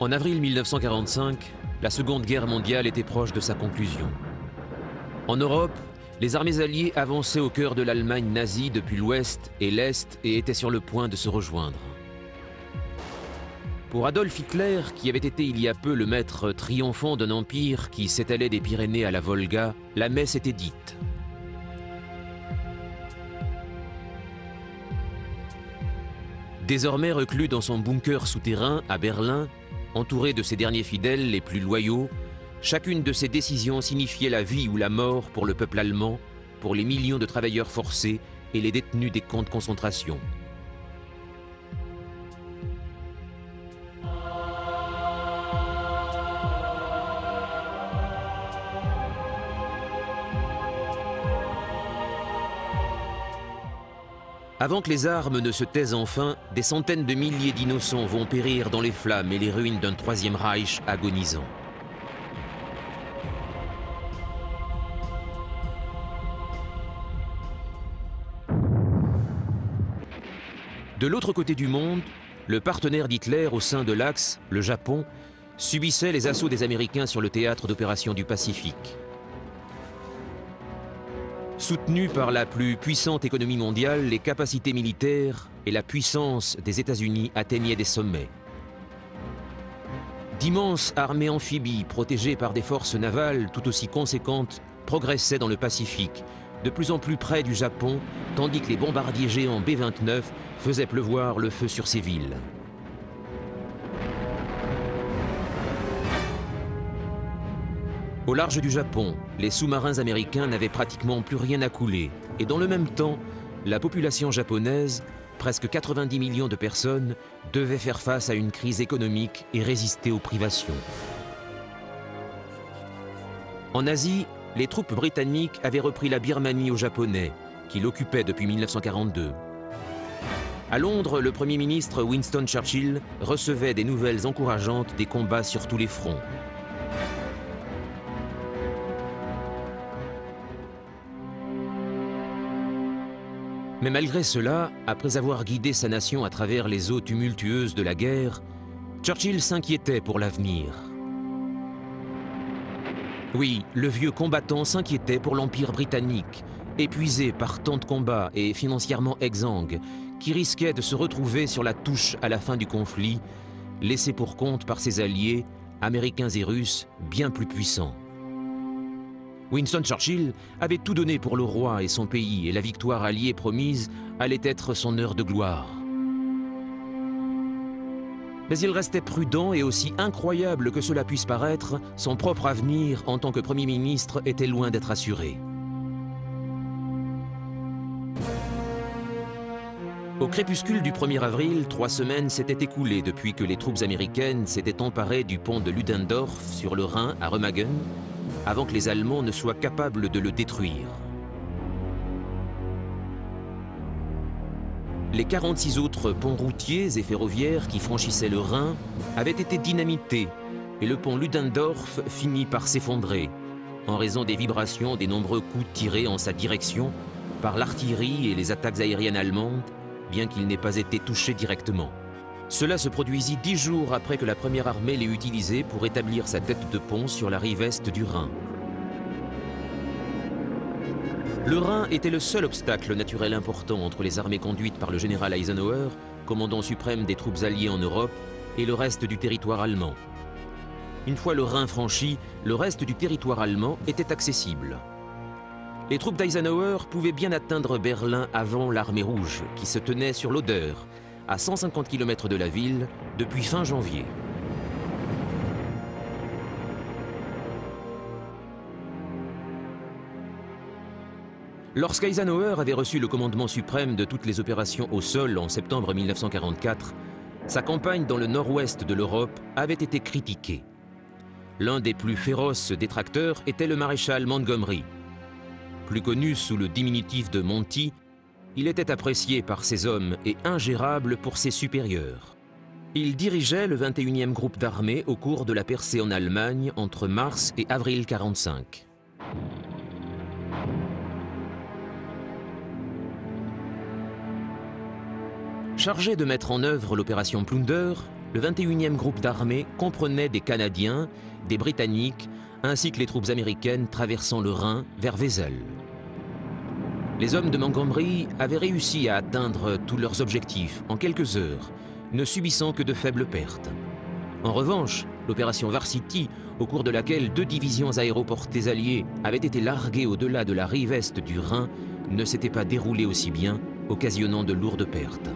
En avril 1945, la Seconde Guerre mondiale était proche de sa conclusion. En Europe, les armées alliées avançaient au cœur de l'Allemagne nazie depuis l'Ouest et l'Est et étaient sur le point de se rejoindre. Pour Adolf Hitler, qui avait été il y a peu le maître triomphant d'un empire qui s'étalait des Pyrénées à la Volga, la messe était dite. Désormais reclus dans son bunker souterrain à Berlin, entouré de ses derniers fidèles les plus loyaux, chacune de ses décisions signifiait la vie ou la mort pour le peuple allemand, pour les millions de travailleurs forcés et les détenus des camps de concentration. Avant que les armes ne se taisent enfin, des centaines de milliers d'innocents vont périr dans les flammes et les ruines d'un Troisième Reich agonisant. De l'autre côté du monde, le partenaire d'Hitler au sein de l'Axe, le Japon, subissait les assauts des Américains sur le théâtre d'opérations du Pacifique. Soutenues par la plus puissante économie mondiale, les capacités militaires et la puissance des États-Unis atteignaient des sommets. D'immenses armées amphibies protégées par des forces navales tout aussi conséquentes progressaient dans le Pacifique, de plus en plus près du Japon, tandis que les bombardiers géants B-29 faisaient pleuvoir le feu sur ces villes. Au large du Japon, les sous-marins américains n'avaient pratiquement plus rien à couler. Et dans le même temps, la population japonaise, presque 90 millions de personnes, devait faire face à une crise économique et résister aux privations. En Asie, les troupes britanniques avaient repris la Birmanie aux Japonais, qui l'occupaient depuis 1942. À Londres, le Premier ministre Winston Churchill recevait des nouvelles encourageantes des combats sur tous les fronts. Mais malgré cela, après avoir guidé sa nation à travers les eaux tumultueuses de la guerre, Churchill s'inquiétait pour l'avenir. Oui, le vieux combattant s'inquiétait pour l'Empire britannique, épuisé par tant de combats et financièrement exsangue, qui risquait de se retrouver sur la touche à la fin du conflit, laissé pour compte par ses alliés, américains et russes, bien plus puissants. Winston Churchill avait tout donné pour le roi et son pays, et la victoire alliée promise allait être son heure de gloire. Mais il restait prudent, et aussi incroyable que cela puisse paraître, son propre avenir en tant que Premier ministre était loin d'être assuré. Au crépuscule du 1er avril, 3 semaines s'étaient écoulées depuis que les troupes américaines s'étaient emparées du pont de Ludendorff sur le Rhin à Remagen, avant que les Allemands ne soient capables de le détruire. Les 46 autres ponts routiers et ferroviaires qui franchissaient le Rhin avaient été dynamités et le pont Ludendorff finit par s'effondrer en raison des vibrations des nombreux coups tirés en sa direction par l'artillerie et les attaques aériennes allemandes, bien qu'il n'ait pas été touché directement. Cela se produisit 10 jours après que la Première Armée l'ait utilisé pour établir sa tête de pont sur la rive est du Rhin. Le Rhin était le seul obstacle naturel important entre les armées conduites par le général Eisenhower, commandant suprême des troupes alliées en Europe, et le reste du territoire allemand. Une fois le Rhin franchi, le reste du territoire allemand était accessible. Les troupes d'Eisenhower pouvaient bien atteindre Berlin avant l'armée rouge, qui se tenait sur l'Oder, à 150 km de la ville, depuis fin janvier. Lorsqu'Eisenhower avait reçu le commandement suprême de toutes les opérations au sol en septembre 1944, sa campagne dans le nord-ouest de l'Europe avait été critiquée. L'un des plus féroces détracteurs était le maréchal Montgomery. Plus connu sous le diminutif de Monty, il était apprécié par ses hommes et ingérable pour ses supérieurs. Il dirigeait le 21e groupe d'armée au cours de la percée en Allemagne entre mars et avril 1945. Chargé de mettre en œuvre l'opération Plunder, le 21e groupe d'armée comprenait des Canadiens, des Britanniques, ainsi que les troupes américaines traversant le Rhin vers Wesel. Les hommes de Montgomery avaient réussi à atteindre tous leurs objectifs en quelques heures, ne subissant que de faibles pertes. En revanche, l'opération Varsity, au cours de laquelle 2 divisions aéroportées alliées avaient été larguées au-delà de la rive est du Rhin, ne s'était pas déroulée aussi bien, occasionnant de lourdes pertes.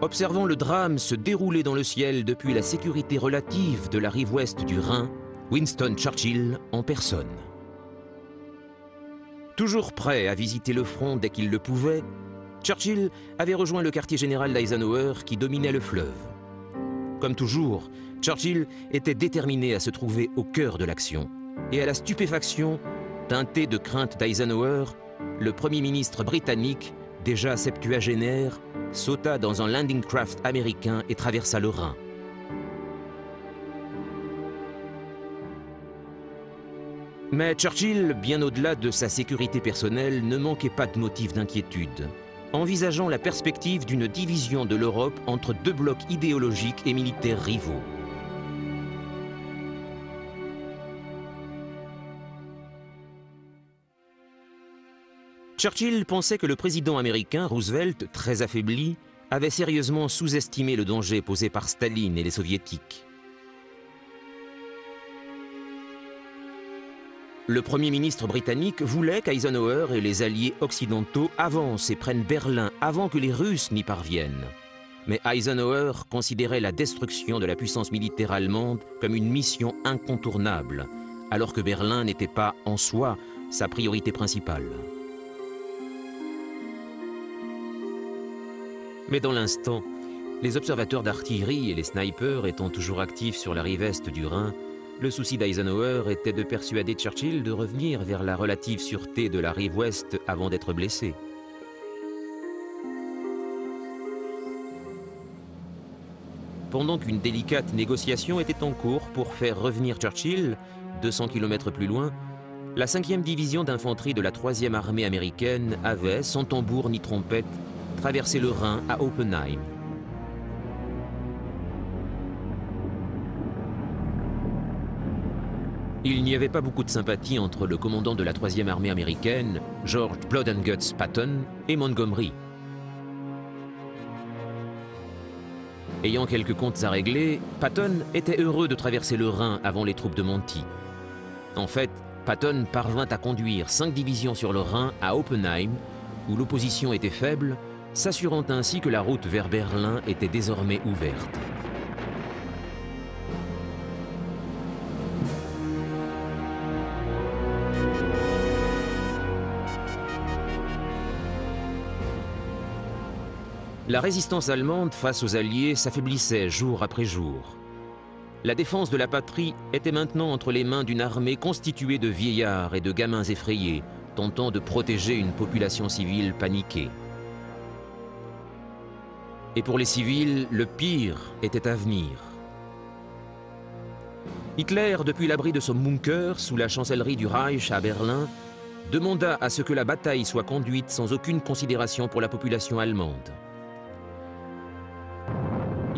Observant le drame se dérouler dans le ciel depuis la sécurité relative de la rive ouest du Rhin, Winston Churchill en personne. Toujours prêt à visiter le front dès qu'il le pouvait, Churchill avait rejoint le quartier général d'Eisenhower qui dominait le fleuve. Comme toujours, Churchill était déterminé à se trouver au cœur de l'action. Et à la stupéfaction, teinté de crainte d'Eisenhower, le Premier ministre britannique, déjà septuagénaire, sauta dans un landing craft américain et traversa le Rhin. Mais Churchill, bien au-delà de sa sécurité personnelle, ne manquait pas de motifs d'inquiétude, envisageant la perspective d'une division de l'Europe entre 2 blocs idéologiques et militaires rivaux. Churchill pensait que le président américain, Roosevelt, très affaibli, avait sérieusement sous-estimé le danger posé par Staline et les soviétiques. Le Premier ministre britannique voulait qu'Eisenhower et les alliés occidentaux avancent et prennent Berlin avant que les Russes n'y parviennent. Mais Eisenhower considérait la destruction de la puissance militaire allemande comme une mission incontournable, alors que Berlin n'était pas, en soi, sa priorité principale. Mais dans l'instant, les observateurs d'artillerie et les snipers étant toujours actifs sur la rive est du Rhin, le souci d'Eisenhower était de persuader Churchill de revenir vers la relative sûreté de la rive ouest avant d'être blessé. Pendant qu'une délicate négociation était en cours pour faire revenir Churchill, 200 km plus loin, la 5e division d'infanterie de la 3e armée américaine avait, sans tambour ni trompette, traversé le Rhin à Oppenheim. Il n'y avait pas beaucoup de sympathie entre le commandant de la 3e armée américaine, George Blood and Guts Patton, et Montgomery. Ayant quelques comptes à régler, Patton était heureux de traverser le Rhin avant les troupes de Monty. En fait, Patton parvint à conduire 5 divisions sur le Rhin à Oppenheim, où l'opposition était faible, s'assurant ainsi que la route vers Berlin était désormais ouverte. La résistance allemande face aux Alliés s'affaiblissait jour après jour. La défense de la patrie était maintenant entre les mains d'une armée constituée de vieillards et de gamins effrayés, tentant de protéger une population civile paniquée. Et pour les civils, le pire était à venir. Hitler, depuis l'abri de son bunker sous la chancellerie du Reich à Berlin, demanda à ce que la bataille soit conduite sans aucune considération pour la population allemande.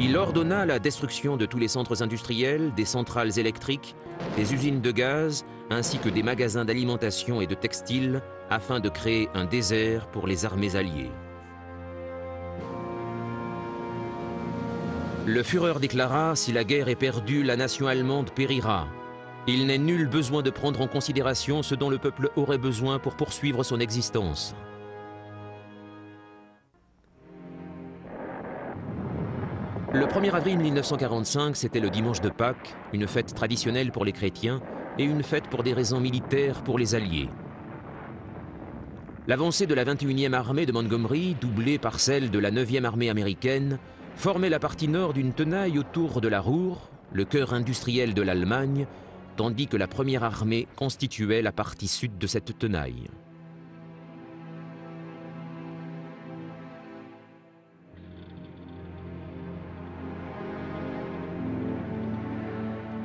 Il ordonna la destruction de tous les centres industriels, des centrales électriques, des usines de gaz, ainsi que des magasins d'alimentation et de textiles, afin de créer un désert pour les armées alliées. Le Führer déclara « Si la guerre est perdue, la nation allemande périra. Il n'est nul besoin de prendre en considération ce dont le peuple aurait besoin pour poursuivre son existence. » Le 1er avril 1945, c'était le dimanche de Pâques, une fête traditionnelle pour les chrétiens et une fête pour des raisons militaires pour les Alliés. L'avancée de la 21e armée de Montgomery, doublée par celle de la 9e armée américaine, formait la partie nord d'une tenaille autour de la Ruhr, le cœur industriel de l'Allemagne, tandis que la première armée constituait la partie sud de cette tenaille.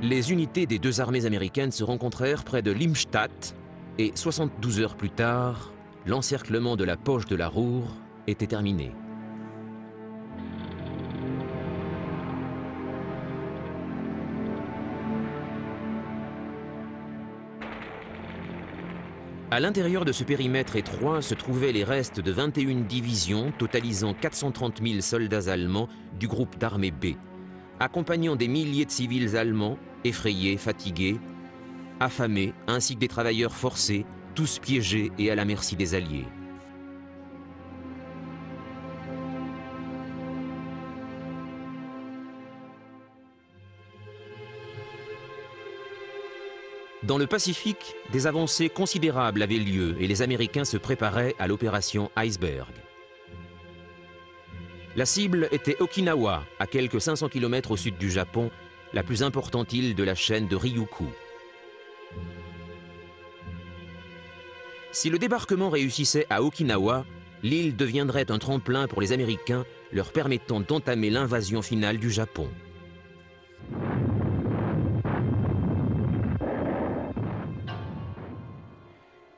Les unités des 2 armées américaines se rencontrèrent près de Lippstadt et 72 heures plus tard, l'encerclement de la poche de la Ruhr était terminée. À l'intérieur de ce périmètre étroit se trouvaient les restes de 21 divisions totalisant 430 000 soldats allemands du groupe d'armée B, accompagnant des milliers de civils allemands, effrayés, fatigués, affamés, ainsi que des travailleurs forcés, tous piégés et à la merci des Alliés. Dans le Pacifique, des avancées considérables avaient lieu et les Américains se préparaient à l'opération Iceberg. La cible était Okinawa, à quelques 500 km au sud du Japon, la plus importante île de la chaîne de Ryukyu. Si le débarquement réussissait à Okinawa, l'île deviendrait un tremplin pour les Américains, leur permettant d'entamer l'invasion finale du Japon.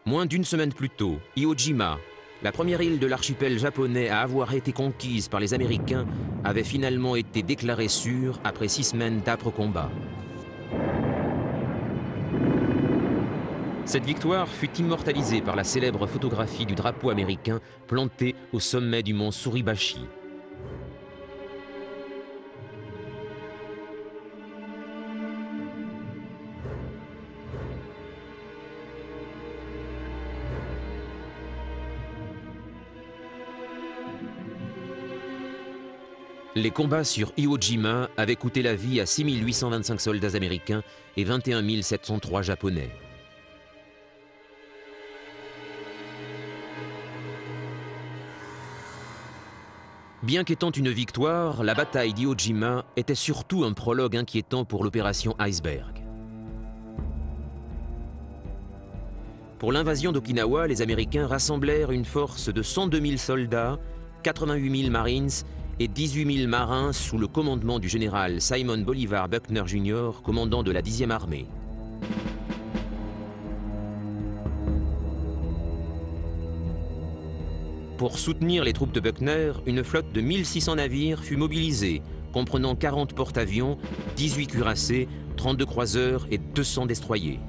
Moins d'une semaine plus tôt, Iwo Jima, la première île de l'archipel japonais à avoir été conquise par les Américains, avait finalement été déclarée sûre après 6 semaines d'âpres combats. Cette victoire fut immortalisée par la célèbre photographie du drapeau américain planté au sommet du mont Suribachi. Les combats sur Iwo Jima avaient coûté la vie à 6 825 soldats américains et 21 703 japonais. Bien qu'étant une victoire, la bataille d'Iwo Jima était surtout un prologue inquiétant pour l'opération Iceberg. Pour l'invasion d'Okinawa, les Américains rassemblèrent une force de 102 000 soldats, 88 000 Marines et 18 000 marins sous le commandement du général Simon Bolivar Buckner Jr., commandant de la 10e armée. Pour soutenir les troupes de Buckner, une flotte de 1600 navires fut mobilisée, comprenant 40 porte-avions, 18 cuirassés, 32 croiseurs et 200 destroyers.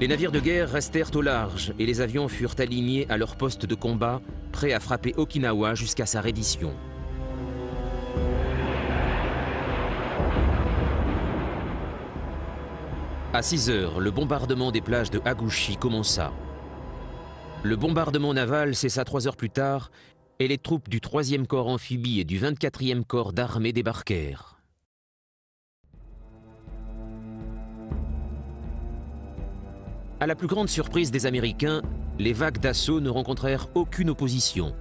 Les navires de guerre restèrent au large et les avions furent alignés à leur poste de combat, prêts à frapper Okinawa jusqu'à sa reddition. À 6 heures, le bombardement des plages de Hagushi commença. Le bombardement naval cessa 3 heures plus tard et les troupes du 3e corps amphibie et du 24e corps d'armée débarquèrent. À la plus grande surprise des Américains, les vagues d'assaut ne rencontrèrent aucune opposition.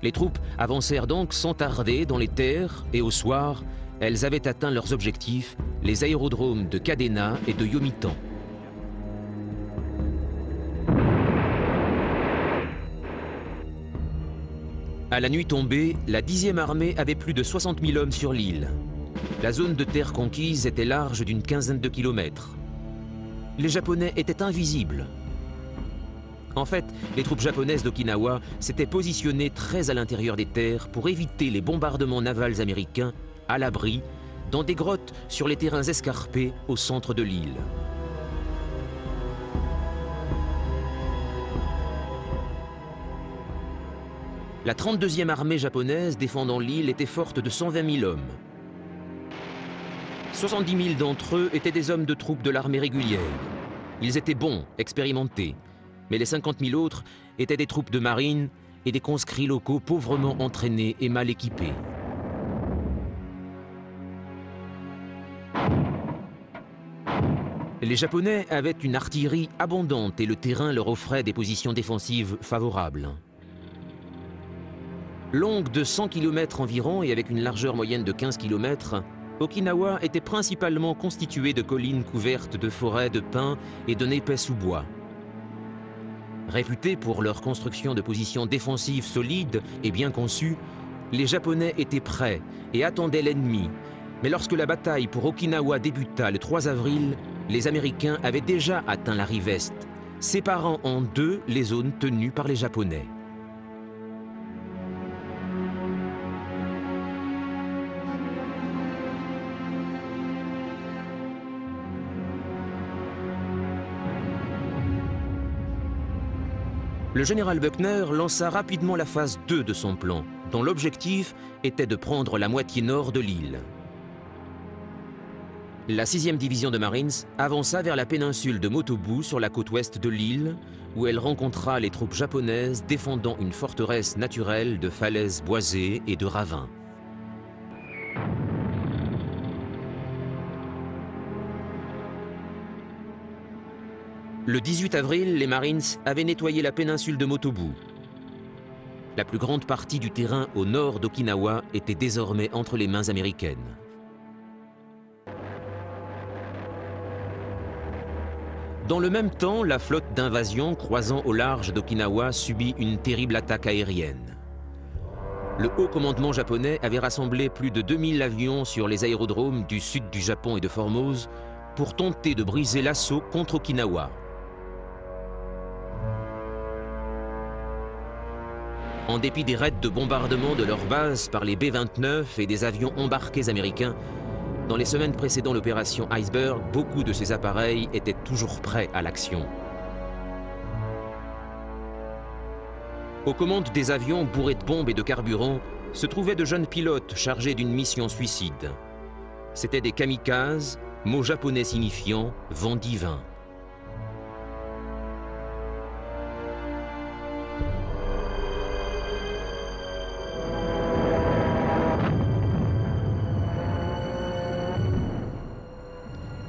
Les troupes avancèrent donc sans tarder dans les terres et au soir, elles avaient atteint leurs objectifs, les aérodromes de Kadena et de Yomitan. À la nuit tombée, la 10e armée avait plus de 60 000 hommes sur l'île. La zone de terre conquise était large d'une quinzaine de kilomètres. Les Japonais étaient invisibles. En fait, les troupes japonaises d'Okinawa s'étaient positionnées très à l'intérieur des terres pour éviter les bombardements navals américains, à l'abri, dans des grottes sur les terrains escarpés au centre de l'île. La 32e armée japonaise défendant l'île était forte de 120 000 hommes. 70 000 d'entre eux étaient des hommes de troupes de l'armée régulière. Ils étaient bons, expérimentés, mais les 50 000 autres étaient des troupes de marine et des conscrits locaux pauvrement entraînés et mal équipés. Les Japonais avaient une artillerie abondante et le terrain leur offrait des positions défensives favorables. Longue de 100 km environ et avec une largeur moyenne de 15 km, Okinawa était principalement constituée de collines couvertes de forêts de pins et d'un épais sous-bois. Réputés pour leur construction de positions défensives solides et bien conçues, les Japonais étaient prêts et attendaient l'ennemi. Mais lorsque la bataille pour Okinawa débuta le 3 avril, les Américains avaient déjà atteint la rive est, séparant en deux les zones tenues par les Japonais. Le général Buckner lança rapidement la phase 2 de son plan, dont l'objectif était de prendre la moitié nord de l'île. La 6e division de Marines avança vers la péninsule de Motobu sur la côte ouest de l'île, où elle rencontra les troupes japonaises défendant une forteresse naturelle de falaises boisées et de ravins. Le 18 avril, les Marines avaient nettoyé la péninsule de Motobu. La plus grande partie du terrain au nord d'Okinawa était désormais entre les mains américaines. Dans le même temps, la flotte d'invasion croisant au large d'Okinawa subit une terrible attaque aérienne. Le haut commandement japonais avait rassemblé plus de 2000 avions sur les aérodromes du sud du Japon et de Formose pour tenter de briser l'assaut contre Okinawa. En dépit des raids de bombardement de leur base par les B-29 et des avions embarqués américains, dans les semaines précédant l'opération Iceberg, beaucoup de ces appareils étaient toujours prêts à l'action. Aux commandes des avions bourrés de bombes et de carburant se trouvaient de jeunes pilotes chargés d'une mission suicide. C'étaient des kamikazes, mot japonais signifiant « vent divin ».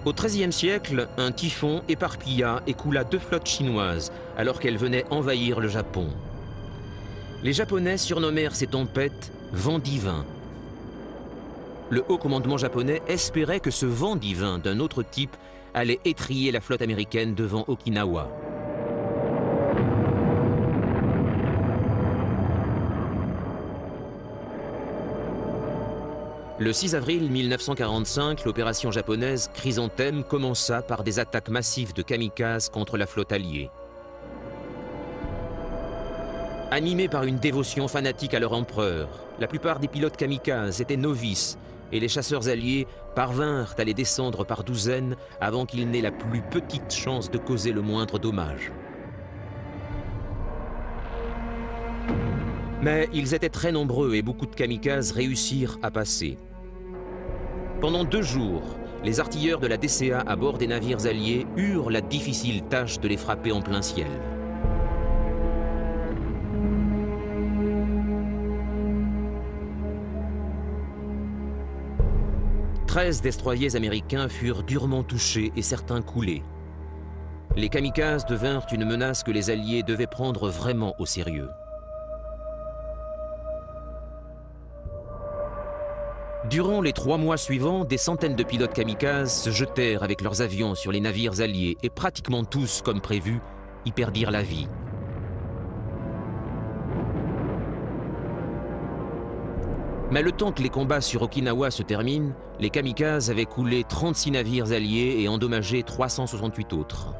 Au XIIIe siècle, un typhon éparpilla et coula 2 flottes chinoises alors qu'elles venaient envahir le Japon. Les Japonais surnommèrent ces tempêtes « vent divin ». Le haut commandement japonais espérait que ce vent divin d'un autre type allait étriller la flotte américaine devant Okinawa. Le 6 avril 1945, l'opération japonaise Chrysanthème commença par des attaques massives de kamikazes contre la flotte alliée. Animés par une dévotion fanatique à leur empereur, la plupart des pilotes kamikazes étaient novices et les chasseurs alliés parvinrent à les descendre par douzaines avant qu'ils n'aient la plus petite chance de causer le moindre dommage. Mais ils étaient très nombreux et beaucoup de kamikazes réussirent à passer. Pendant 2 jours, les artilleurs de la DCA à bord des navires alliés eurent la difficile tâche de les frapper en plein ciel. « 13 destroyers américains furent durement touchés et certains coulés. Les kamikazes devinrent une menace que les Alliés devaient prendre vraiment au sérieux. Durant les 3 mois suivants, des centaines de pilotes kamikazes se jetèrent avec leurs avions sur les navires alliés et pratiquement tous, comme prévu, y perdirent la vie. Mais le temps que les combats sur Okinawa se terminent, les kamikazes avaient coulé 36 navires alliés et endommagé 368 autres.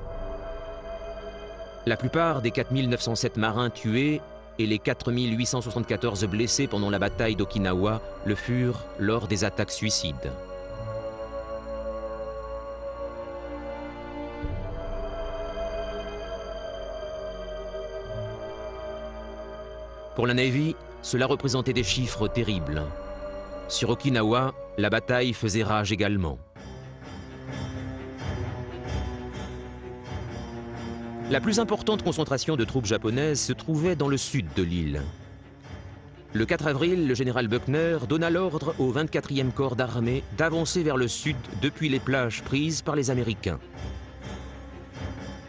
La plupart des 4907 marins tués et les 4874 blessés pendant la bataille d'Okinawa le furent lors des attaques suicides. Pour la Navy, cela représentait des chiffres terribles. Sur Okinawa, la bataille faisait rage également. La plus importante concentration de troupes japonaises se trouvait dans le sud de l'île. Le 4 avril, le général Buckner donna l'ordre au 24e corps d'armée d'avancer vers le sud depuis les plages prises par les Américains.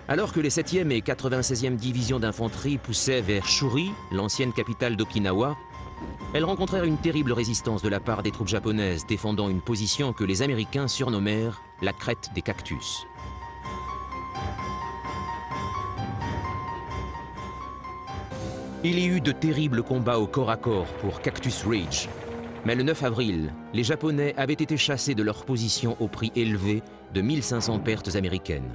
Alors que les 7e et 96e divisions d'infanterie poussaient vers Shuri, l'ancienne capitale d'Okinawa, elles rencontrèrent une terrible résistance de la part des troupes japonaises défendant une position que les Américains surnommèrent la crête des cactus. Il y eut de terribles combats au corps à corps pour Cactus Ridge. Mais le 9 avril, les Japonais avaient été chassés de leur position au prix élevé de 1500 pertes américaines.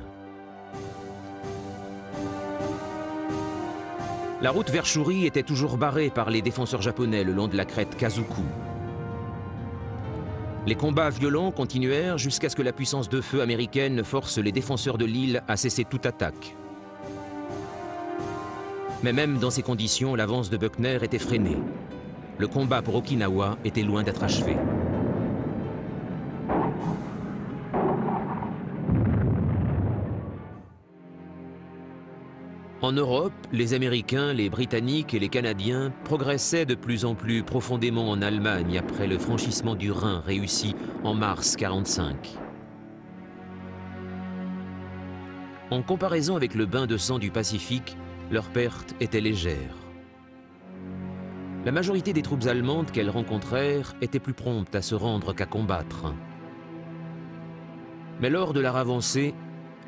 La route vers Shuri était toujours barrée par les défenseurs japonais le long de la crête Kazuku. Les combats violents continuèrent jusqu'à ce que la puissance de feu américaine force les défenseurs de l'île à cesser toute attaque. Mais même dans ces conditions, l'avance de Buckner était freinée. Le combat pour Okinawa était loin d'être achevé. En Europe, les Américains, les Britanniques et les Canadiens progressaient de plus en plus profondément en Allemagne après le franchissement du Rhin réussi en mars 1945. En comparaison avec le bain de sang du Pacifique, leurs pertes étaient légères. La majorité des troupes allemandes qu'elles rencontrèrent étaient plus promptes à se rendre qu'à combattre. Mais lors de leur avancée,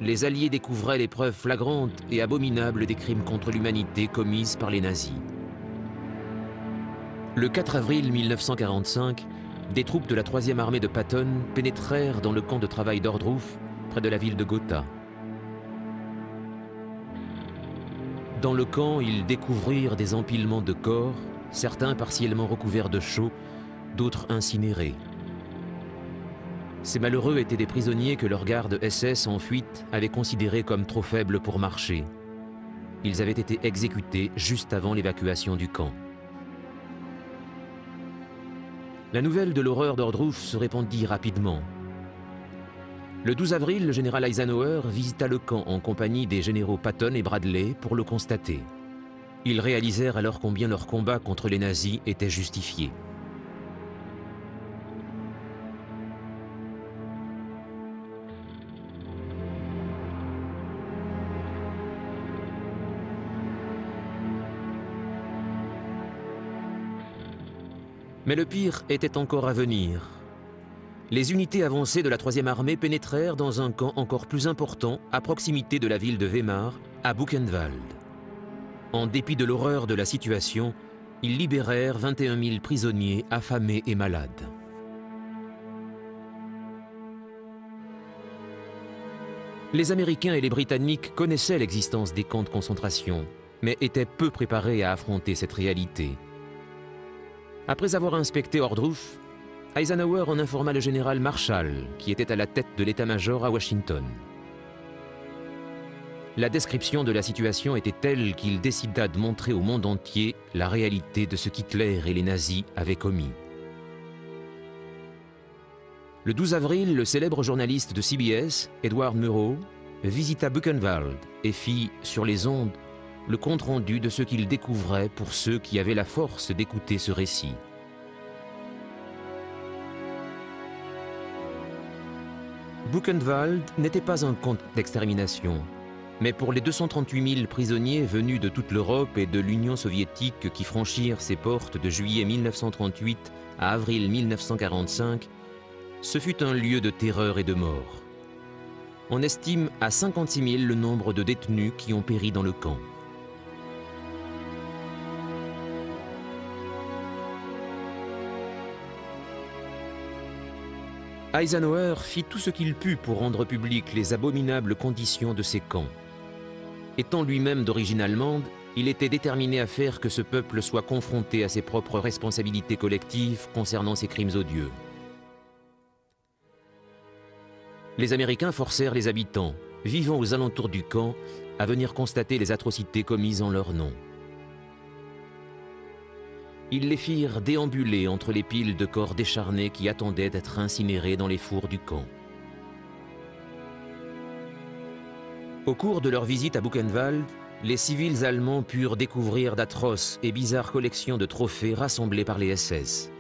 les Alliés découvraient les preuves flagrantes et abominables des crimes contre l'humanité commises par les nazis. Le 4 avril 1945, des troupes de la 3e armée de Patton pénétrèrent dans le camp de travail d'Ordruf, près de la ville de Gotha. Dans le camp, ils découvrirent des empilements de corps, certains partiellement recouverts de chaux, d'autres incinérés. Ces malheureux étaient des prisonniers que leur garde SS en fuite avait considérés comme trop faibles pour marcher. Ils avaient été exécutés juste avant l'évacuation du camp. La nouvelle de l'horreur d'Ordruf se répandit rapidement. Le 12 avril, le général Eisenhower visita le camp en compagnie des généraux Patton et Bradley pour le constater. Ils réalisèrent alors combien leur combat contre les nazis était justifié. Mais le pire était encore à venir. Les unités avancées de la 3e armée pénétrèrent dans un camp encore plus important à proximité de la ville de Weimar, à Buchenwald. En dépit de l'horreur de la situation, ils libérèrent 21 000 prisonniers affamés et malades. Les Américains et les Britanniques connaissaient l'existence des camps de concentration, mais étaient peu préparés à affronter cette réalité. Après avoir inspecté Ordruf, Eisenhower en informa le général Marshall, qui était à la tête de l'état-major à Washington. La description de la situation était telle qu'il décida de montrer au monde entier la réalité de ce qu'Hitler et les nazis avaient commis. Le 12 avril, le célèbre journaliste de CBS, Edward Murrow, visita Buchenwald et fit, sur les ondes, le compte-rendu de ce qu'il découvrait pour ceux qui avaient la force d'écouter ce récit. Buchenwald n'était pas un camp d'extermination, mais pour les 238 000 prisonniers venus de toute l'Europe et de l'Union soviétique qui franchirent ses portes de juillet 1938 à avril 1945, ce fut un lieu de terreur et de mort. On estime à 56 000 le nombre de détenus qui ont péri dans le camp. Eisenhower fit tout ce qu'il put pour rendre publiques les abominables conditions de ces camps. Étant lui-même d'origine allemande, il était déterminé à faire que ce peuple soit confronté à ses propres responsabilités collectives concernant ces crimes odieux. Les Américains forcèrent les habitants, vivant aux alentours du camp, à venir constater les atrocités commises en leur nom. Ils les firent déambuler entre les piles de corps décharnés qui attendaient d'être incinérés dans les fours du camp. Au cours de leur visite à Buchenwald, les civils allemands purent découvrir d'atroces et bizarres collections de trophées rassemblés par les SS.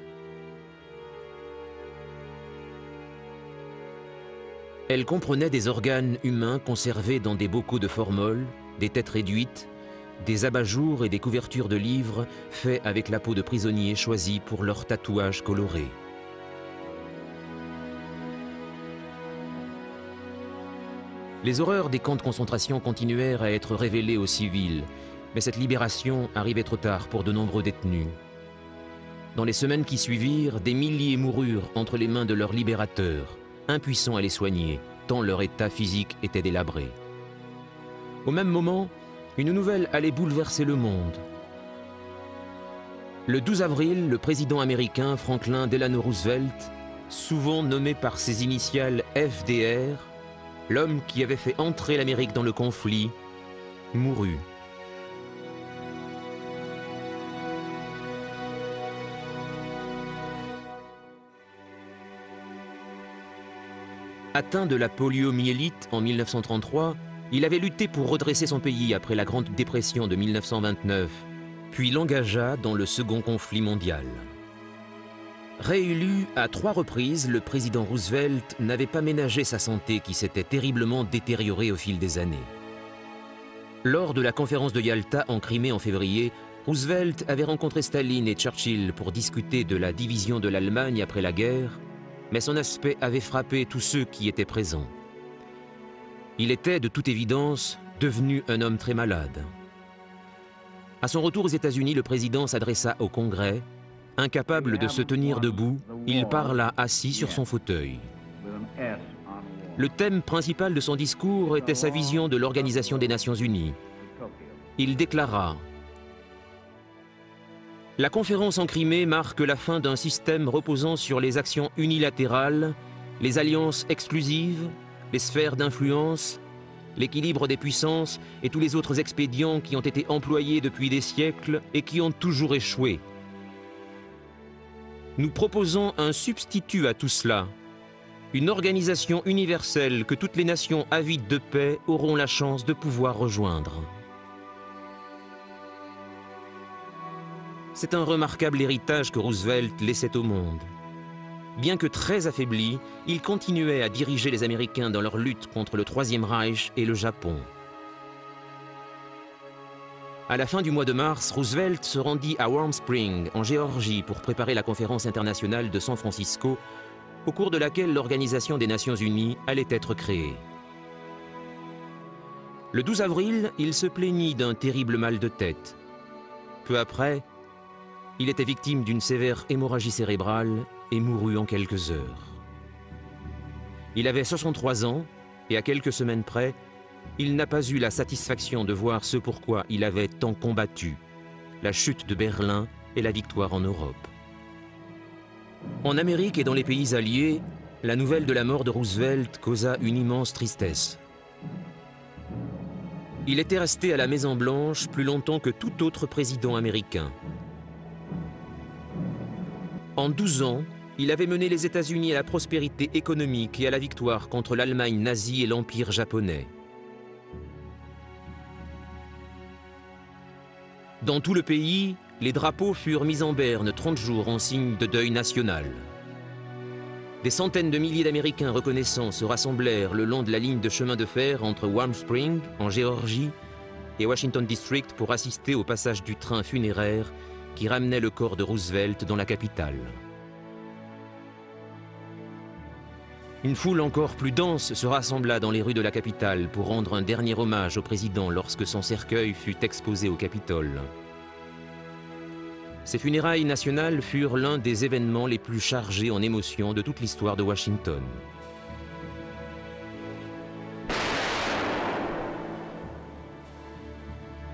Elles comprenaient des organes humains conservés dans des bocaux de formol, des têtes réduites, des abat-jours et des couvertures de livres faits avec la peau de prisonniers choisis pour leurs tatouages colorés. Les horreurs des camps de concentration continuèrent à être révélées aux civils, mais cette libération arrivait trop tard pour de nombreux détenus. Dans les semaines qui suivirent, des milliers moururent entre les mains de leurs libérateurs, impuissants à les soigner, tant leur état physique était délabré. Au même moment, Une nouvelle allait bouleverser le monde. Le 12 avril, le président américain Franklin Delano Roosevelt, souvent nommé par ses initiales FDR, l'homme qui avait fait entrer l'Amérique dans le conflit, mourut. Atteint de la poliomyélite en 1933, il avait lutté pour redresser son pays après la Grande Dépression de 1929, puis l'engagea dans le second conflit mondial. Réélu à 3 reprises, le président Roosevelt n'avait pas ménagé sa santé qui s'était terriblement détériorée au fil des années. Lors de la conférence de Yalta en Crimée en février, Roosevelt avait rencontré Staline et Churchill pour discuter de la division de l'Allemagne après la guerre, mais son aspect avait frappé tous ceux qui étaient présents. Il était, de toute évidence, devenu un homme très malade. À son retour aux États-Unis, le président s'adressa au Congrès. Incapable de se tenir debout, il parla assis sur son fauteuil. Le thème principal de son discours était sa vision de l'Organisation des Nations Unies. Il déclara: « La conférence en Crimée marque la fin d'un système reposant sur les actions unilatérales, les alliances exclusives, les sphères d'influence, l'équilibre des puissances et tous les autres expédients qui ont été employés depuis des siècles et qui ont toujours échoué. Nous proposons un substitut à tout cela, une organisation universelle que toutes les nations avides de paix auront la chance de pouvoir rejoindre. » C'est un remarquable héritage que Roosevelt laissait au monde. Bien que très affaibli, il continuait à diriger les Américains dans leur lutte contre le Troisième Reich et le Japon. À la fin du mois de mars, Roosevelt se rendit à Warm Springs, en Géorgie, pour préparer la conférence internationale de San Francisco, au cours de laquelle l'Organisation des Nations Unies allait être créée. Le 12 avril, il se plaignit d'un terrible mal de tête. Peu après, il était victime d'une sévère hémorragie cérébrale et mourut en quelques heures. Il avait 63 ans et à quelques semaines près, il n'a pas eu la satisfaction de voir ce pourquoi il avait tant combattu, la chute de Berlin et la victoire en Europe. En Amérique et dans les pays alliés, la nouvelle de la mort de Roosevelt causa une immense tristesse. Il était resté à la Maison-Blanche plus longtemps que tout autre président américain. En 12 ans, il avait mené les États-Unis à la prospérité économique et à la victoire contre l'Allemagne nazie et l'Empire japonais. Dans tout le pays, les drapeaux furent mis en berne 30 jours en signe de deuil national. Des centaines de milliers d'Américains reconnaissants se rassemblèrent le long de la ligne de chemin de fer entre Warm Springs, en Géorgie, et Washington District pour assister au passage du train funéraire qui ramenait le corps de Roosevelt dans la capitale. Une foule encore plus dense se rassembla dans les rues de la capitale pour rendre un dernier hommage au président lorsque son cercueil fut exposé au Capitole. Ces funérailles nationales furent l'un des événements les plus chargés en émotions de toute l'histoire de Washington.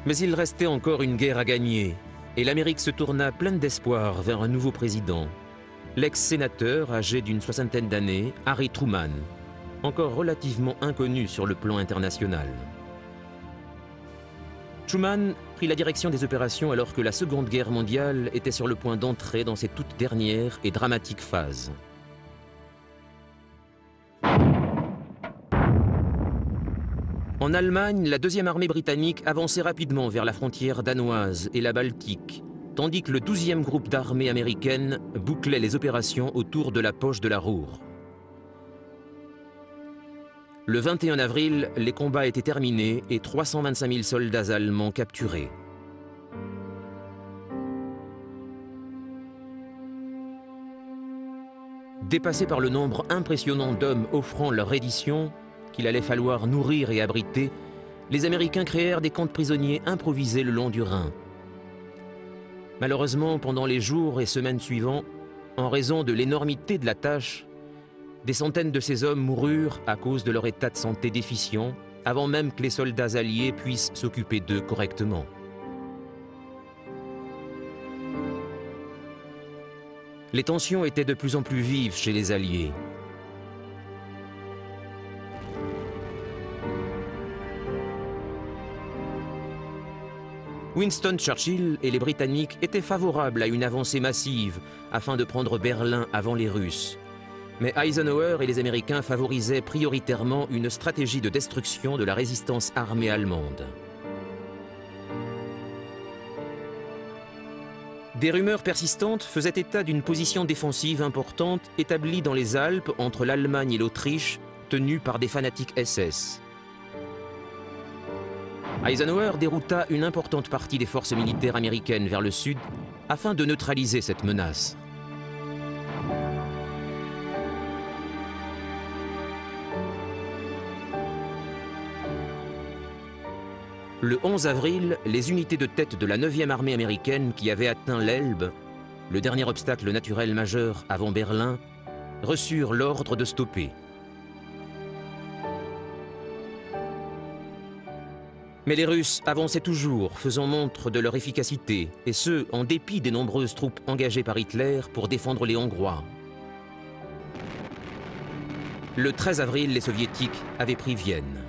Mais il restait encore une guerre à gagner, et l'Amérique se tourna pleine d'espoir vers un nouveau président, l'ex-sénateur âgé d'une soixantaine d'années, Harry Truman, encore relativement inconnu sur le plan international. Truman prit la direction des opérations alors que la Seconde Guerre mondiale était sur le point d'entrer dans ses toutes dernières et dramatiques phases. En Allemagne, la deuxième armée britannique avançait rapidement vers la frontière danoise et la Baltique, tandis que le 12e groupe d'armée américaine bouclait les opérations autour de la poche de la Ruhr. Le 21 avril, les combats étaient terminés et 325 000 soldats allemands capturés. Dépassés par le nombre impressionnant d'hommes offrant leur reddition, qu'il allait falloir nourrir et abriter, les Américains créèrent des camps de prisonniers improvisés le long du Rhin. Malheureusement, pendant les jours et semaines suivants, en raison de l'énormité de la tâche, des centaines de ces hommes moururent à cause de leur état de santé déficient avant même que les soldats alliés puissent s'occuper d'eux correctement. Les tensions étaient de plus en plus vives chez les Alliés. Winston Churchill et les Britanniques étaient favorables à une avancée massive afin de prendre Berlin avant les Russes. Mais Eisenhower et les Américains favorisaient prioritairement une stratégie de destruction de la résistance armée allemande. Des rumeurs persistantes faisaient état d'une position défensive importante établie dans les Alpes entre l'Allemagne et l'Autriche, tenue par des fanatiques SS. Eisenhower dérouta une importante partie des forces militaires américaines vers le sud afin de neutraliser cette menace. Le 11 avril, les unités de tête de la 9e armée américaine qui avait atteint l'Elbe, le dernier obstacle naturel majeur avant Berlin, reçurent l'ordre de stopper. Mais les Russes avançaient toujours, faisant montre de leur efficacité, et ce, en dépit des nombreuses troupes engagées par Hitler pour défendre les Hongrois. Le 13 avril, les Soviétiques avaient pris Vienne.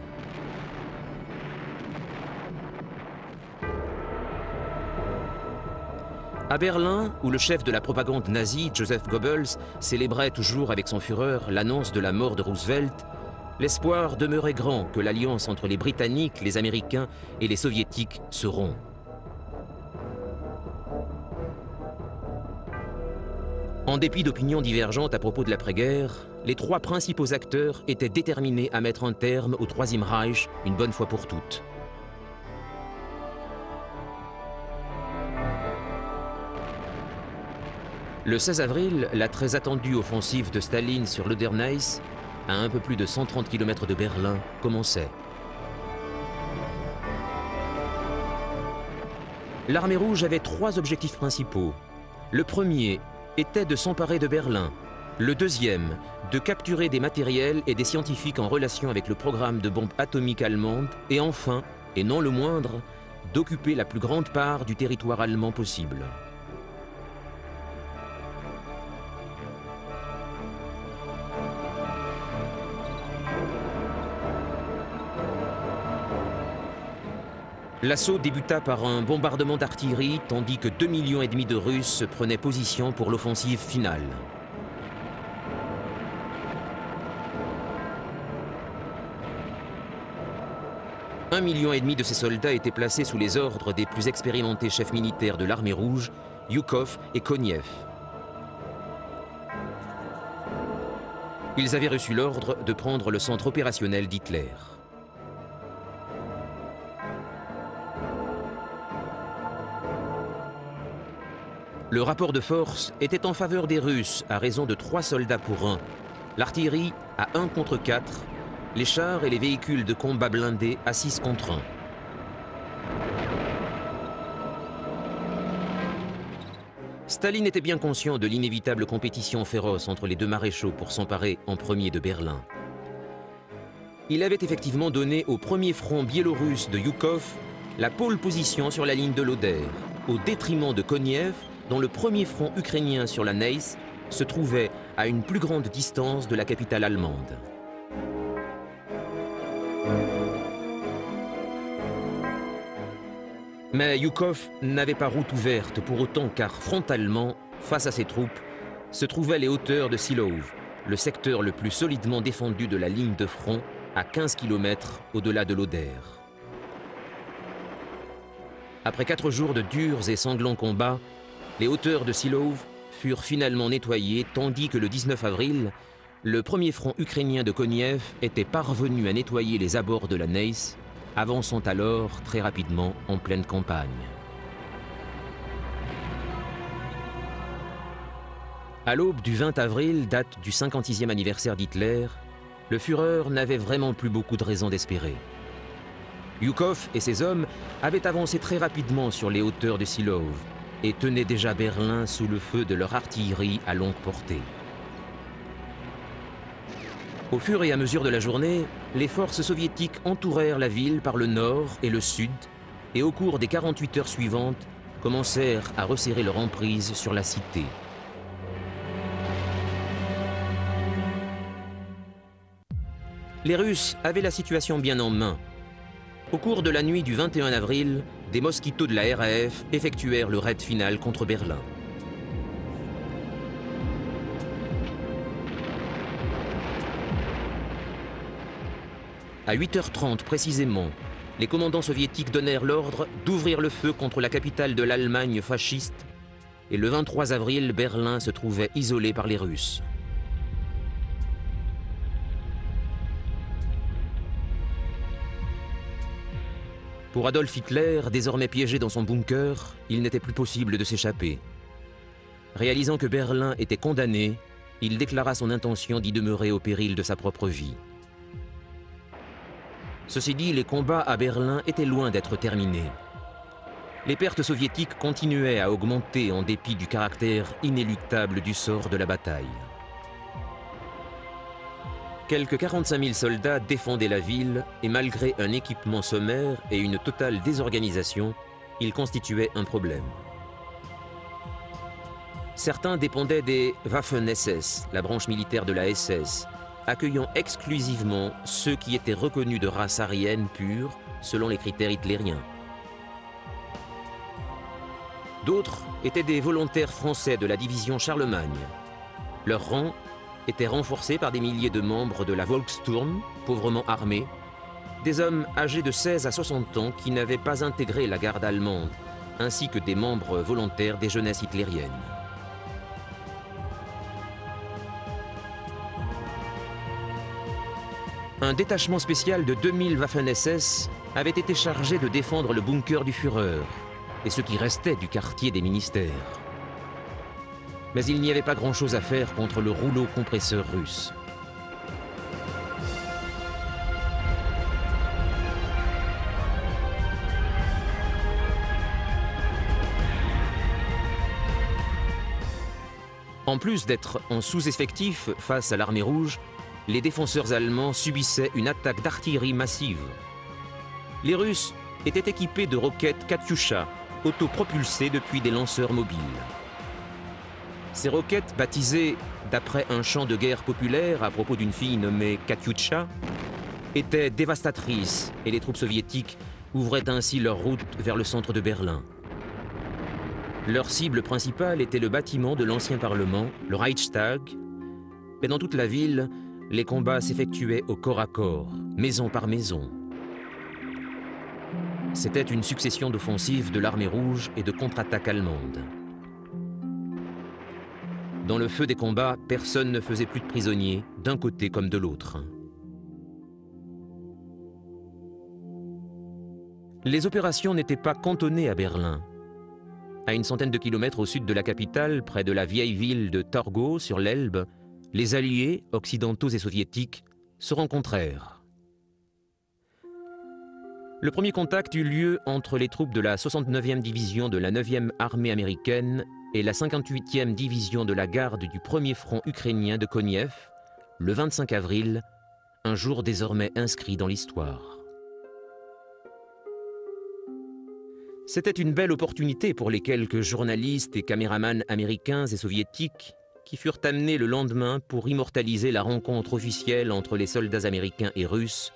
À Berlin, où le chef de la propagande nazie, Joseph Goebbels, célébrait toujours avec son Führer l'annonce de la mort de Roosevelt, l'espoir demeurait grand que l'alliance entre les Britanniques, les Américains et les Soviétiques se rompt. En dépit d'opinions divergentes à propos de l'après-guerre, les trois principaux acteurs étaient déterminés à mettre un terme au Troisième Reich une bonne fois pour toutes. Le 16 avril, la très attendue offensive de Staline sur l'Oderneis, à un peu plus de 130 km de Berlin, commençait. L'Armée rouge avait trois objectifs principaux. Le premier était de s'emparer de Berlin. Le deuxième, de capturer des matériels et des scientifiques en relation avec le programme de bombes atomiques allemandes. Et enfin, et non le moindre, d'occuper la plus grande part du territoire allemand possible. L'assaut débuta par un bombardement d'artillerie, tandis que 2,5 millions de Russes prenaient position pour l'offensive finale. Un million et demi de ces soldats étaient placés sous les ordres des plus expérimentés chefs militaires de l'Armée rouge, Zhukov et Konev. Ils avaient reçu l'ordre de prendre le centre opérationnel d'Hitler. Le rapport de force était en faveur des Russes à raison de 3 soldats pour 1, l'artillerie à 1 contre 4, les chars et les véhicules de combat blindés à 6 contre 1. Staline était bien conscient de l'inévitable compétition féroce entre les deux maréchaux pour s'emparer en premier de Berlin. Il avait effectivement donné au premier front biélorusse de Zhukov la pole position sur la ligne de l'Oder, au détriment de Konev, dont le premier front ukrainien sur la Neisse se trouvait à une plus grande distance de la capitale allemande. Mais Zhukov n'avait pas route ouverte pour autant car frontalement, face à ses troupes, se trouvaient les hauteurs de Silov, le secteur le plus solidement défendu de la ligne de front à 15 km au-delà de l'Oder. Après 4 jours de durs et sanglants combats, les hauteurs de Silov furent finalement nettoyées, tandis que le 19 avril, le premier front ukrainien de Konev était parvenu à nettoyer les abords de la Neisse, avançant alors très rapidement en pleine campagne. À l'aube du 20 avril, date du 56e anniversaire d'Hitler, le Führer n'avait vraiment plus beaucoup de raisons d'espérer. Zhukov et ses hommes avaient avancé très rapidement sur les hauteurs de Silov et tenaient déjà Berlin sous le feu de leur artillerie à longue portée. Au fur et à mesure de la journée, les forces soviétiques entourèrent la ville par le nord et le sud, et au cours des 48 heures suivantes, commencèrent à resserrer leur emprise sur la cité. Les Russes avaient la situation bien en main. Au cours de la nuit du 21 avril, des Mosquitos de la RAF effectuèrent le raid final contre Berlin. À 8h30 précisément, les commandants soviétiques donnèrent l'ordre d'ouvrir le feu contre la capitale de l'Allemagne fasciste, et le 23 avril, Berlin se trouvait isolé par les Russes. Pour Adolf Hitler, désormais piégé dans son bunker, il n'était plus possible de s'échapper. Réalisant que Berlin était condamné, il déclara son intention d'y demeurer au péril de sa propre vie. Ceci dit, les combats à Berlin étaient loin d'être terminés. Les pertes soviétiques continuaient à augmenter en dépit du caractère inéluctable du sort de la bataille. Quelques 45 000 soldats défendaient la ville et malgré un équipement sommaire et une totale désorganisation, ils constituaient un problème. Certains dépendaient des Waffen-SS, la branche militaire de la SS, accueillant exclusivement ceux qui étaient reconnus de race aryenne pure selon les critères hitlériens. D'autres étaient des volontaires français de la division Charlemagne. Leurs rangs étaient renforcés par des milliers de membres de la Volkssturm, pauvrement armés, des hommes âgés de 16 à 60 ans qui n'avaient pas intégré la garde allemande, ainsi que des membres volontaires des jeunesses hitlériennes. Un détachement spécial de 2000 Waffen-SS avait été chargé de défendre le bunker du Führer et ce qui restait du quartier des ministères. Mais il n'y avait pas grand-chose à faire contre le rouleau compresseur russe. En plus d'être en sous-effectif face à l'armée rouge, les défenseurs allemands subissaient une attaque d'artillerie massive. Les Russes étaient équipés de roquettes Katyusha, autopropulsées depuis des lanceurs mobiles. Ces roquettes, baptisées d'après un chant de guerre populaire à propos d'une fille nommée Katyusha, étaient dévastatrices et les troupes soviétiques ouvraient ainsi leur route vers le centre de Berlin. Leur cible principale était le bâtiment de l'ancien Parlement, le Reichstag, mais dans toute la ville, les combats s'effectuaient au corps à corps, maison par maison. C'était une succession d'offensives de l'armée rouge et de contre-attaques allemandes. Dans le feu des combats, personne ne faisait plus de prisonniers, d'un côté comme de l'autre. Les opérations n'étaient pas cantonnées à Berlin. À une centaine de kilomètres au sud de la capitale, près de la vieille ville de Torgau sur l'Elbe, les alliés, occidentaux et soviétiques, se rencontrèrent. Le premier contact eut lieu entre les troupes de la 69e division de la 9e armée américaine et la 58e division de la garde du premier front ukrainien de Koniev, le 25 avril, un jour désormais inscrit dans l'histoire. C'était une belle opportunité pour les quelques journalistes et caméramans américains et soviétiques qui furent amenés le lendemain pour immortaliser la rencontre officielle entre les soldats américains et russes,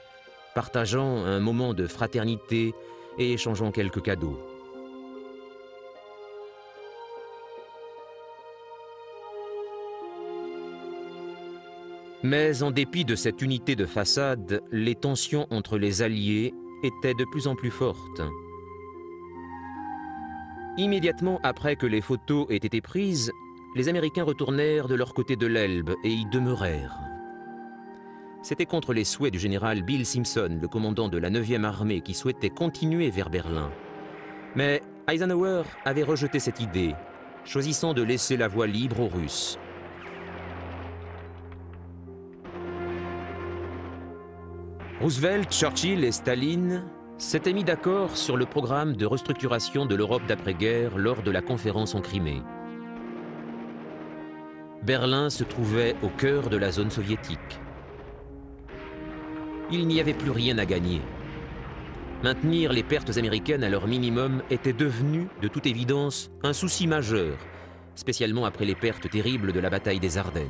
partageant un moment de fraternité et échangeant quelques cadeaux. Mais en dépit de cette unité de façade, les tensions entre les alliés étaient de plus en plus fortes. Immédiatement après que les photos aient été prises, les Américains retournèrent de leur côté de l'Elbe et y demeurèrent. C'était contre les souhaits du général Bill Simpson, le commandant de la 9e armée, qui souhaitait continuer vers Berlin. Mais Eisenhower avait rejeté cette idée, choisissant de laisser la voie libre aux Russes. Roosevelt, Churchill et Staline s'étaient mis d'accord sur le programme de restructuration de l'Europe d'après-guerre lors de la conférence en Crimée. Berlin se trouvait au cœur de la zone soviétique. il n'y avait plus rien à gagner. Maintenir les pertes américaines à leur minimum était devenu, de toute évidence, un souci majeur, spécialement après les pertes terribles de la bataille des Ardennes.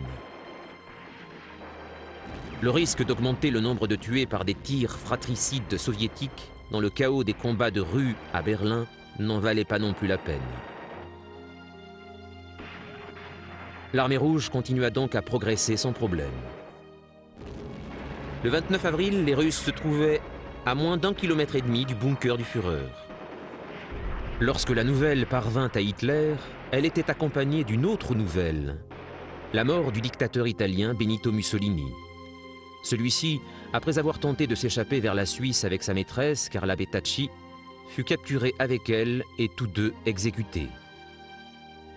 Le risque d'augmenter le nombre de tués par des tirs fratricides soviétiques dans le chaos des combats de rue à Berlin n'en valait pas non plus la peine. L'armée rouge continua donc à progresser sans problème. Le 29 avril, les Russes se trouvaient à moins d'1,5 km du bunker du Führer. Lorsque la nouvelle parvint à Hitler, elle était accompagnée d'une autre nouvelle, la mort du dictateur italien Benito Mussolini. Celui-ci, après avoir tenté de s'échapper vers la Suisse avec sa maîtresse, Carla Petacci, fut capturé avec elle et tous deux exécutés.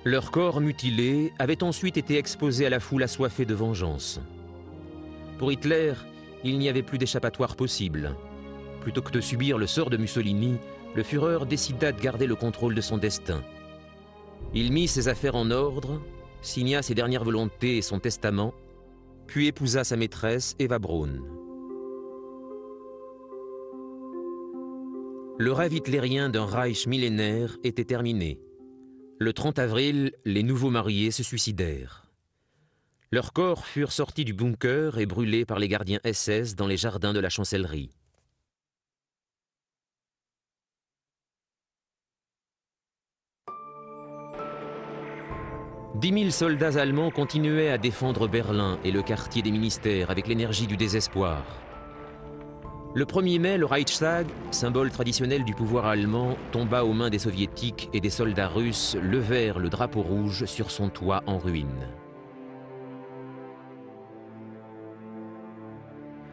Leurs corps mutilés avaient ensuite été exposés à la foule assoiffée de vengeance. Pour Hitler, il n'y avait plus d'échappatoire possible. Plutôt que de subir le sort de Mussolini, le Führer décida de garder le contrôle de son destin. Il mit ses affaires en ordre, signa ses dernières volontés et son testament, puis épousa sa maîtresse Eva Braun. Le rêve hitlérien d'un Reich millénaire était terminé. Le 30 avril, les nouveaux mariés se suicidèrent. Leurs corps furent sortis du bunker et brûlés par les gardiens SS dans les jardins de la chancellerie. « 10 000 soldats allemands continuaient à défendre Berlin et le quartier des ministères avec l'énergie du désespoir. Le 1er mai, le Reichstag, symbole traditionnel du pouvoir allemand, tomba aux mains des soviétiques et des soldats russes levèrent le drapeau rouge sur son toit en ruine.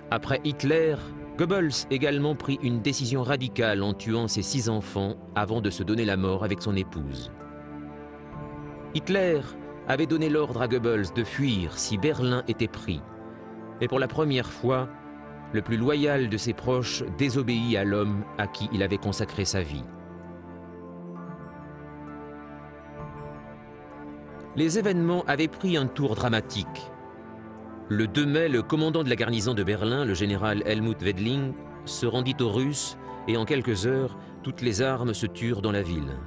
Après Hitler, Goebbels également prit une décision radicale en tuant ses 6 enfants avant de se donner la mort avec son épouse. Hitler avait donné l'ordre à Goebbels de fuir si Berlin était pris. Et pour la première fois, le plus loyal de ses proches désobéit à l'homme à qui il avait consacré sa vie. Les événements avaient pris un tour dramatique. Le 2 mai, le commandant de la garnison de Berlin, le général Helmut Wedling, se rendit aux Russes et en quelques heures, toutes les armes se turent dans la ville.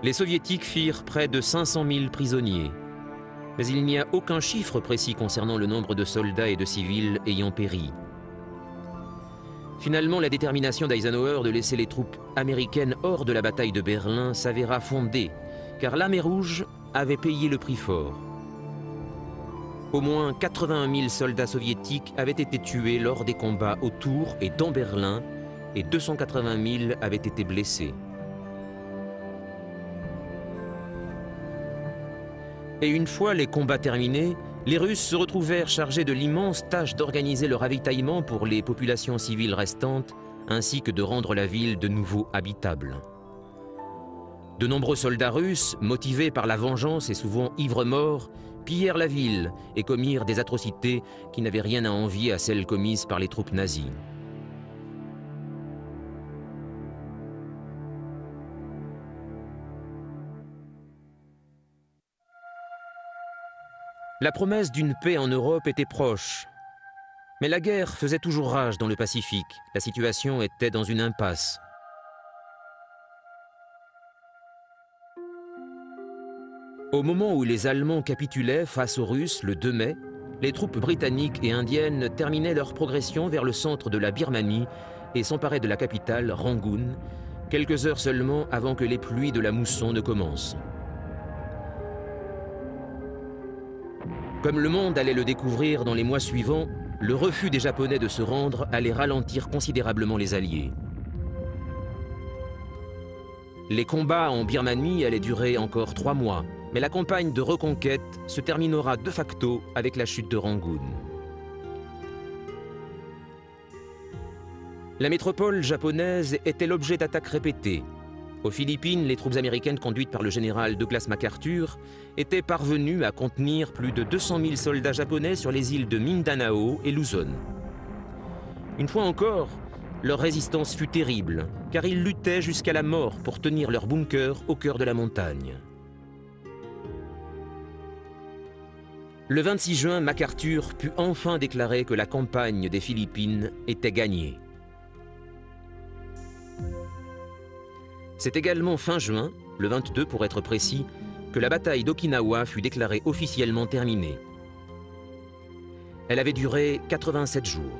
Les soviétiques firent près de 500 000 prisonniers. Mais il n'y a aucun chiffre précis concernant le nombre de soldats et de civils ayant péri. Finalement, la détermination d'Eisenhower de laisser les troupes américaines hors de la bataille de Berlin s'avéra fondée, car l'armée rouge avait payé le prix fort. Au moins 81 000 soldats soviétiques avaient été tués lors des combats autour et dans Berlin, et 280 000 avaient été blessés. Et une fois les combats terminés, les Russes se retrouvèrent chargés de l'immense tâche d'organiser le ravitaillement pour les populations civiles restantes, ainsi que de rendre la ville de nouveau habitable. De nombreux soldats russes, motivés par la vengeance et souvent ivres-morts, pillèrent la ville et commirent des atrocités qui n'avaient rien à envier à celles commises par les troupes nazies. La promesse d'une paix en Europe était proche. Mais la guerre faisait toujours rage dans le Pacifique. La situation était dans une impasse. Au moment où les Allemands capitulaient face aux Russes le 2 mai, les troupes britanniques et indiennes terminaient leur progression vers le centre de la Birmanie et s'emparaient de la capitale, Rangoon, quelques heures seulement avant que les pluies de la mousson ne commencent. Comme le monde allait le découvrir dans les mois suivants, le refus des Japonais de se rendre allait ralentir considérablement les Alliés. Les combats en Birmanie allaient durer encore 3 mois, mais la campagne de reconquête se terminera de facto avec la chute de Rangoon. La métropole japonaise était l'objet d'attaques répétées. Aux Philippines, les troupes américaines conduites par le général Douglas MacArthur étaient parvenues à contenir plus de 200 000 soldats japonais sur les îles de Mindanao et Luzon. Une fois encore, leur résistance fut terrible, car ils luttaient jusqu'à la mort pour tenir leur bunker au cœur de la montagne. Le 26 juin, MacArthur put enfin déclarer que la campagne des Philippines était gagnée. C'est également fin juin, le 22 pour être précis, que la bataille d'Okinawa fut déclarée officiellement terminée. Elle avait duré 87 jours.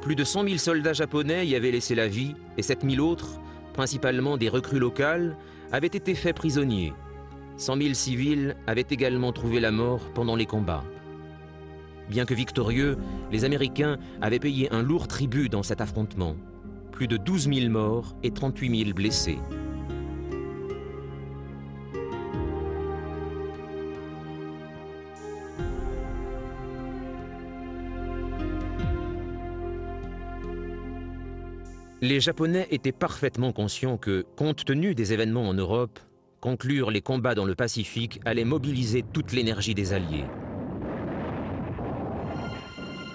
Plus de 100 000 soldats japonais y avaient laissé la vie et 7 000 autres, principalement des recrues locales, avaient été faits prisonniers. 100 000 civils avaient également trouvé la mort pendant les combats. Bien que victorieux, les Américains avaient payé un lourd tribut dans cet affrontement. Plus de 12 000 morts et 38 000 blessés. Les Japonais étaient parfaitement conscients que, compte tenu des événements en Europe, conclure les combats dans le Pacifique allait mobiliser toute l'énergie des Alliés.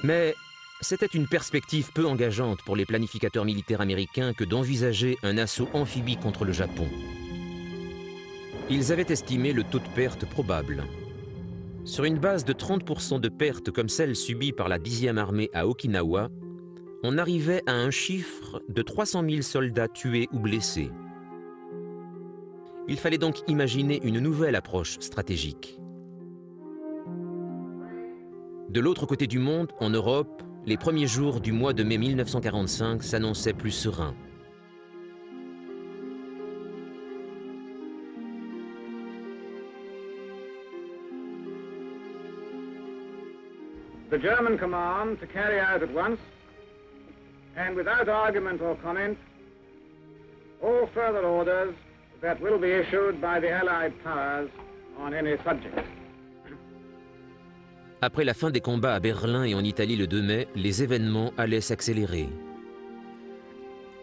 Mais c'était une perspective peu engageante pour les planificateurs militaires américains que d'envisager un assaut amphibie contre le Japon. Ils avaient estimé le taux de perte probable. Sur une base de 30% de pertes comme celle subie par la 10e armée à Okinawa, on arrivait à un chiffre de 300 000 soldats tués ou blessés. Il fallait donc imaginer une nouvelle approche stratégique. De l'autre côté du monde, en Europe, les premiers jours du mois de mai 1945 s'annonçaient plus sereins. The German command to carry out at once, and without argument or comment, all further orders that will be issued by the Allied powers on any subject. Après la fin des combats à Berlin et en Italie le 2 mai, les événements allaient s'accélérer.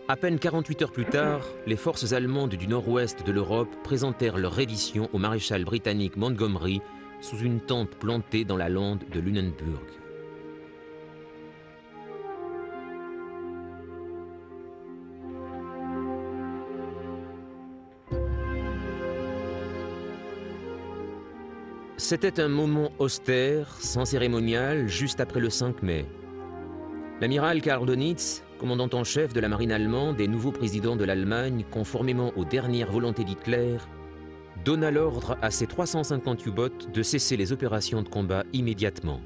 À peine 48 heures plus tard, les forces allemandes du nord-ouest de l'Europe présentèrent leur reddition au maréchal britannique Montgomery sous une tente plantée dans la lande de Lunenburg. C'était un moment austère, sans cérémonial, juste après le 5 mai. L'amiral Karl Dönitz, commandant en chef de la marine allemande et nouveau président de l'Allemagne, conformément aux dernières volontés d'Hitler, donna l'ordre à ses 350 U-boats de cesser les opérations de combat immédiatement.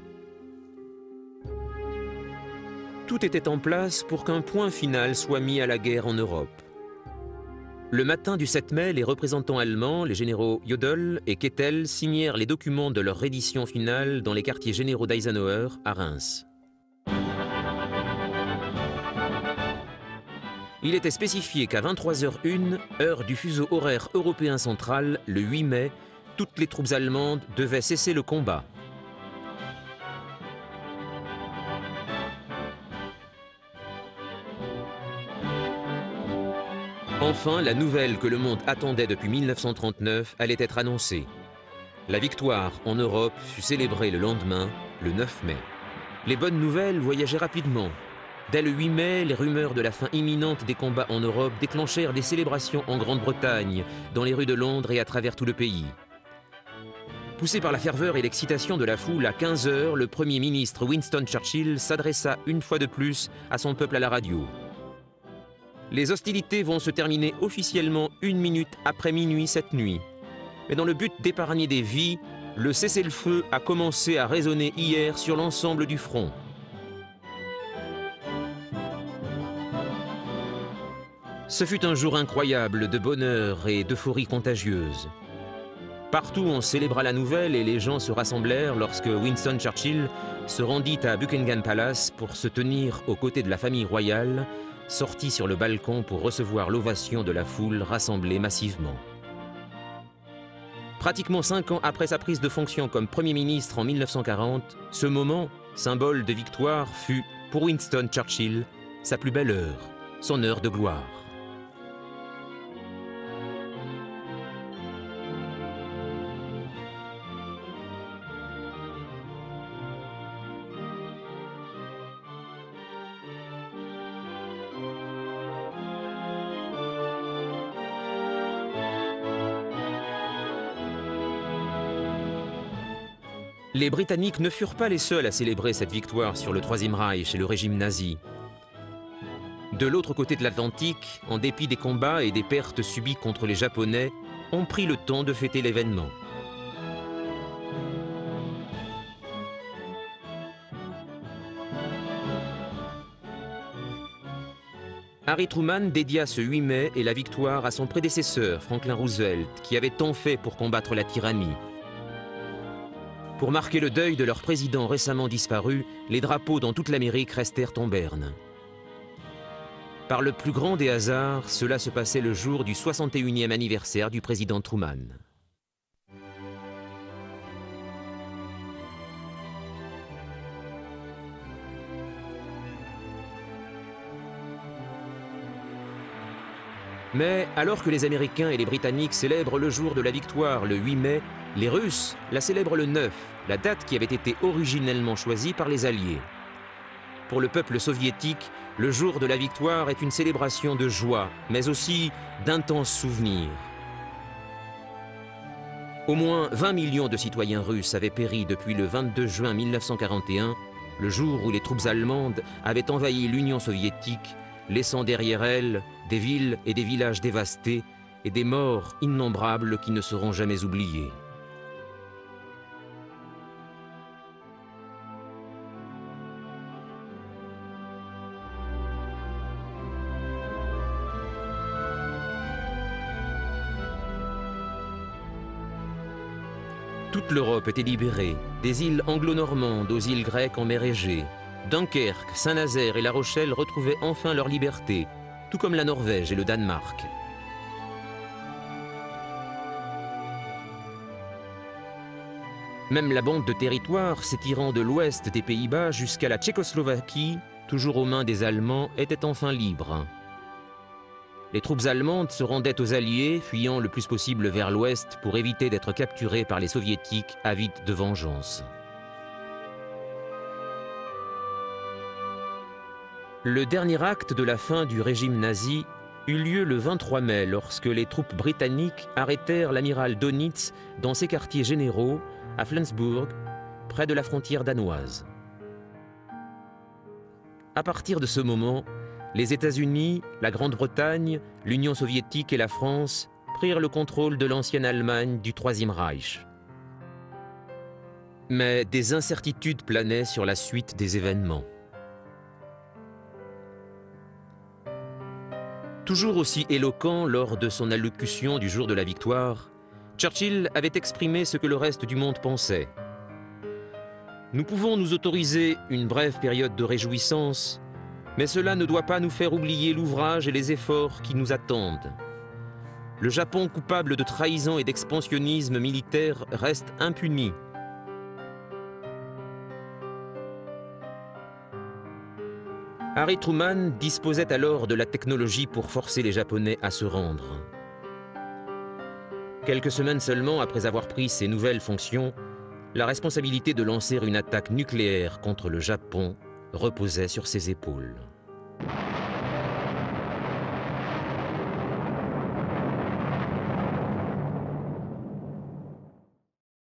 Tout était en place pour qu'un point final soit mis à la guerre en Europe. Le matin du 7 mai, les représentants allemands, les généraux Jodl et Kettel, signèrent les documents de leur reddition finale dans les quartiers généraux d'Eisenhower à Reims. Il était spécifié qu'à 23h01, heure du fuseau horaire européen central, le 8 mai, toutes les troupes allemandes devaient cesser le combat. Enfin, la nouvelle que le monde attendait depuis 1939 allait être annoncée. La victoire en Europe fut célébrée le lendemain, le 9 mai. Les bonnes nouvelles voyageaient rapidement. Dès le 8 mai, les rumeurs de la fin imminente des combats en Europe déclenchèrent des célébrations en Grande-Bretagne, dans les rues de Londres et à travers tout le pays. Poussé par la ferveur et l'excitation de la foule, à 15 h, le Premier ministre Winston Churchill s'adressa une fois de plus à son peuple à la radio. Les hostilités vont se terminer officiellement 1 minute après minuit cette nuit. Mais dans le but d'épargner des vies, le cessez-le-feu a commencé à résonner hier sur l'ensemble du front. Ce fut un jour incroyable de bonheur et d'euphorie contagieuse. Partout on célébra la nouvelle et les gens se rassemblèrent lorsque Winston Churchill se rendit à Buckingham Palace pour se tenir aux côtés de la famille royale, sorti sur le balcon pour recevoir l'ovation de la foule rassemblée massivement. Pratiquement 5 ans après sa prise de fonction comme Premier ministre en 1940, ce moment, symbole de victoire, fut, pour Winston Churchill, sa plus belle heure, son heure de gloire. Les Britanniques ne furent pas les seuls à célébrer cette victoire sur le Troisième Reich et le régime nazi. De l'autre côté de l'Atlantique, en dépit des combats et des pertes subies contre les Japonais, on prit le temps de fêter l'événement. Harry Truman dédia ce 8 mai et la victoire à son prédécesseur, Franklin Roosevelt, qui avait tant fait pour combattre la tyrannie. Pour marquer le deuil de leur président récemment disparu, les drapeaux dans toute l'Amérique restèrent en berne. Par le plus grand des hasards, cela se passait le jour du 61e anniversaire du président Truman. Mais alors que les Américains et les Britanniques célèbrent le jour de la victoire le 8 mai, les Russes la célèbrent le 9, la date qui avait été originellement choisie par les Alliés. Pour le peuple soviétique, le jour de la victoire est une célébration de joie, mais aussi d'intenses souvenirs. Au moins 20 millions de citoyens russes avaient péri depuis le 22 juin 1941, le jour où les troupes allemandes avaient envahi l'Union soviétique, laissant derrière elles des villes et des villages dévastés et des morts innombrables qui ne seront jamais oubliés. Toute l'Europe était libérée, des îles anglo-normandes aux îles grecques en mer Égée. Dunkerque, Saint-Nazaire et La Rochelle retrouvaient enfin leur liberté, tout comme la Norvège et le Danemark. Même la bande de territoire s'étirant de l'ouest des Pays-Bas jusqu'à la Tchécoslovaquie, toujours aux mains des Allemands, était enfin libre. Les troupes allemandes se rendaient aux Alliés, fuyant le plus possible vers l'ouest pour éviter d'être capturées par les Soviétiques avides de vengeance. Le dernier acte de la fin du régime nazi eut lieu le 23 mai lorsque les troupes britanniques arrêtèrent l'amiral Dönitz dans ses quartiers généraux à Flensburg, près de la frontière danoise. À partir de ce moment, les États-Unis, la Grande-Bretagne, l'Union soviétique et la France prirent le contrôle de l'ancienne Allemagne du Troisième Reich. Mais des incertitudes planaient sur la suite des événements. Toujours aussi éloquent lors de son allocution du jour de la victoire, Churchill avait exprimé ce que le reste du monde pensait. Nous pouvons nous autoriser une brève période de réjouissance, mais cela ne doit pas nous faire oublier l'ouvrage et les efforts qui nous attendent. Le Japon coupable de trahison et d'expansionnisme militaire reste impuni. Harry Truman disposait alors de la technologie pour forcer les Japonais à se rendre. Quelques semaines seulement après avoir pris ses nouvelles fonctions, la responsabilité de lancer une attaque nucléaire contre le Japon reposait sur ses épaules.